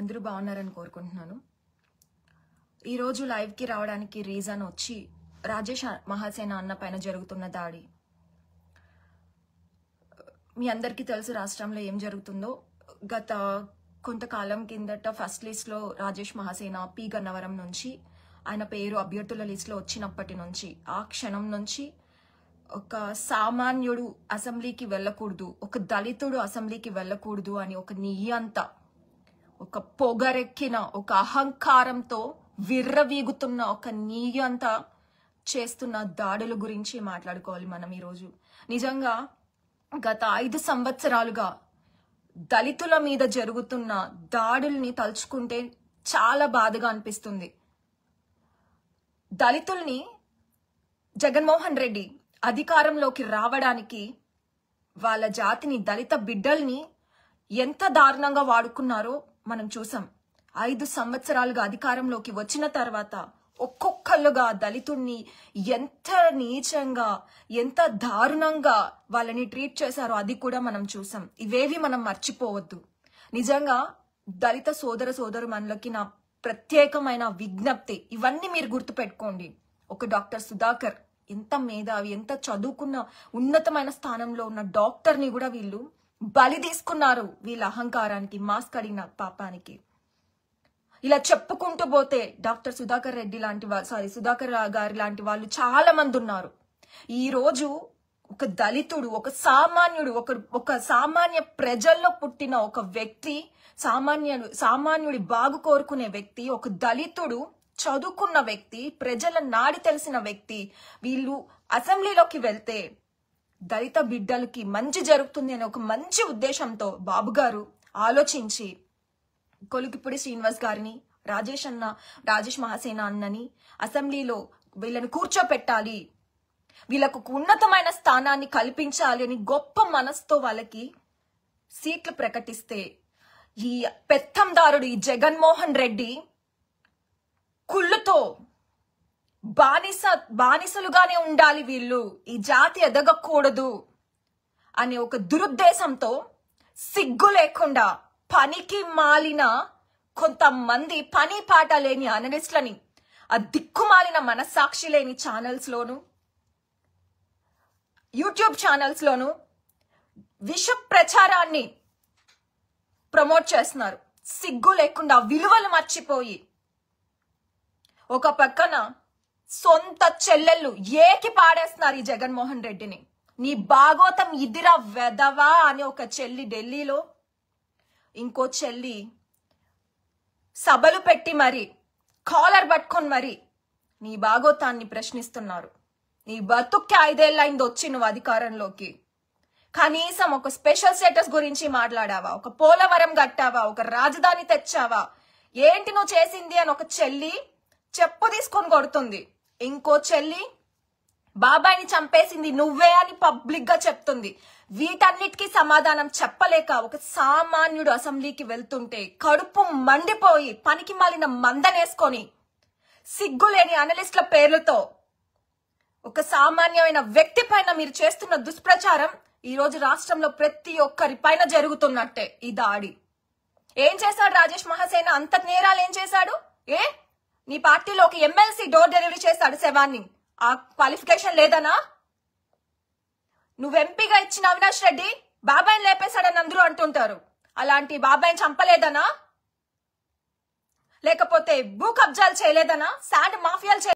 అందరూ బాగున్నారని కోరుకుంటున్నాను. ఈరోజు లైవ్కి రావడానికి రీజన్ వచ్చి రాజేష్ మహాసేన అన్న పైన జరుగుతున్న దాడి. మీ అందరికీ తెలుసు రాష్ట్రంలో ఏం జరుగుతుందో. గత కొంతకాలం కిందట ఫస్ట్ లిస్ట్లో రాజేష్ మహాసేన పి గన్నవరం నుంచి ఆయన పేరు అభ్యర్థుల లిస్టులో వచ్చినప్పటి నుంచి ఆ క్షణం నుంచి ఒక సామాన్యుడు అసెంబ్లీకి వెళ్ళకూడదు, ఒక దళితుడు అసెంబ్లీకి వెళ్ళకూడదు అని ఒక నియంత, ఒక పొగరెక్కిన, ఒక అహంకారంతో విర్రవీగుతున్న ఒక నియంత చేస్తున్న దాడుల గురించి మాట్లాడుకోవాలి మనం ఈరోజు. నిజంగా గత 5 సంవత్సరాలుగా దళితుల మీద జరుగుతున్న దాడుల్ని తలుచుకుంటే చాలా బాధగా అనిపిస్తుంది. దళితుల్ని జగన్మోహన్ రెడ్డి అధికారంలోకి రావడానికి వాళ్ళ జాతిని, దళిత బిడ్డల్ని ఎంత దారుణంగా వాడుకున్నారో మనం చూసాం. 5 సంవత్సరాలుగా అధికారంలోకి వచ్చిన తర్వాత ఒక్కొక్కళ్ళుగా దళితుడిని ఎంత నీచంగా, ఎంత దారుణంగా వాళ్ళని ట్రీట్ చేశారో అది కూడా మనం చూసాం. ఇవేవి మనం మర్చిపోవద్దు. నిజంగా దళిత సోదరుమణులకి నా ప్రత్యేకమైన విజ్ఞప్తి, ఇవన్నీ మీరు గుర్తుపెట్టుకోండి. ఒక డాక్టర్ సుధాకర్ ఎంత మేధావి, ఎంత చదువుకున్న ఉన్నతమైన స్థానంలో ఉన్న డాక్టర్ని కూడా వీళ్ళు బలి తీసుకున్నారు వీళ్ళ అహంకారానికి, మాస్క్ అడిగిన పాపానికి. ఇలా చెప్పుకుంటూ పోతే డాక్టర్ సుధాకర్ రెడ్డి లాంటి వాళ్ళు, సుధాకర్ గారి లాంటి వాళ్ళు చాలా మంది ఉన్నారు. ఈ రోజు ఒక దళితుడు, ఒక సామాన్యుడు, ఒక సామాన్య ప్రజల్లో పుట్టిన ఒక వ్యక్తి, సామాన్యుడి బాగు కోరుకునే వ్యక్తి, ఒక దళితుడు, చదువుకున్న వ్యక్తి, ప్రజల నాడి తెలిసిన వ్యక్తి, వీళ్ళు అసెంబ్లీలోకి వెళ్తే దళిత బిడ్డలకి మంచి జరుగుతుంది అనే ఒక మంచి ఉద్దేశంతో బాబు గారు ఆలోచించి కొలికిపూడి శ్రీనివాస్ గారిని, రాజేష్ మహాసేన అన్నని అసెంబ్లీలో వీళ్ళని కూర్చోపెట్టాలి, వీళ్ళకు ఉన్నతమైన స్థానాన్ని కల్పించాలి అని గొప్ప మనసుతో వాళ్ళకి సీట్లు ప్రకటిస్తే ఈ పెత్తందారుడు, ఈ జగన్మోహన్ రెడ్డి కుళ్ళుతో బానిసలుగానే ఉండాలి, వీళ్ళు ఈ జాతి ఎదగకూడదు అనే ఒక దురుద్దేశంతో సిగ్గు లేకుండా పనికి మాలిన కొంతమంది పని పాట లేని అనలిస్టులని, ఆ దిక్కుమాలిన మనస్సాక్షి లేని ఛానల్స్ లోను, యూట్యూబ్ ఛానల్స్ లోను విష ప్రచారాన్ని ప్రమోట్ చేస్తున్నారు. సిగ్గు లేకుండా, విలువలు మర్చిపోయి. ఒక పక్కన సొంత చెల్లెళ్ళు ఏకి పాడేస్తున్నారు ఈ జగన్మోహన్ రెడ్డిని. నీ భాగోతం ఇదిరా వెదవా అని ఒక చెల్లి ఢిల్లీలో, ఇంకో చెల్లి సభలు పెట్టి మరి కాలర్ పట్టుకొని మరి నీ భాగోతాన్ని ప్రశ్నిస్తున్నారు. నీ బతుక్కి 5 ఏళ్ళైంది వచ్చి నువ్వు అధికారంలోకి. కనీసం ఒక స్పెషల్ స్టేటస్ గురించి మాట్లాడావా? ఒక పోలవరం కట్టావా? ఒక రాజధాని తెచ్చావా? ఏంటి నువ్వు చేసింది అని ఒక చెల్లి చెప్పు తీసుకొని కొడుతుంది. ఇంకో చెల్లి బాబాయిని చంపేసింది నువ్వే అని పబ్లిక్ గా చెప్తుంది. వీటన్నిటికీ సమాధానం చెప్పలేక ఒక సామాన్యుడు అసెంబ్లీకి వెళ్తుంటే కడుపు మండిపోయి పనికి మాలిన మందనేసుకొని సిగ్గులేని అనలిస్టుల పేర్లతో ఒక సామాన్యమైన వ్యక్తి పైన మీరు చేస్తున్న దుష్ప్రచారం ఈ రోజు రాష్ట్రంలో ప్రతి ఒక్కరి పైన జరుగుతున్నట్టే ఈ దాడి. ఏం చేశాడు రాజేష్ మహాసేన? అంత నేరాలు ఏం చేశాడు? నీ పార్టీలో ఒక ఎమ్మెల్సీ డోర్ డెలివరీ చేశాడు శవాన్ని. ఆ క్వాలిఫికేషన్ లేదనా? నువ్వు ఎంపీగా ఇచ్చిన అవినాష్ రెడ్డి బాబాయిని లేపేశాడని అందరూ అంటుంటారు. అలాంటి బాబాయిని చంపలేదనా? లేకపోతే భూ కబ్జాలు చేయలేదనా? శాండ్ మాఫియాలు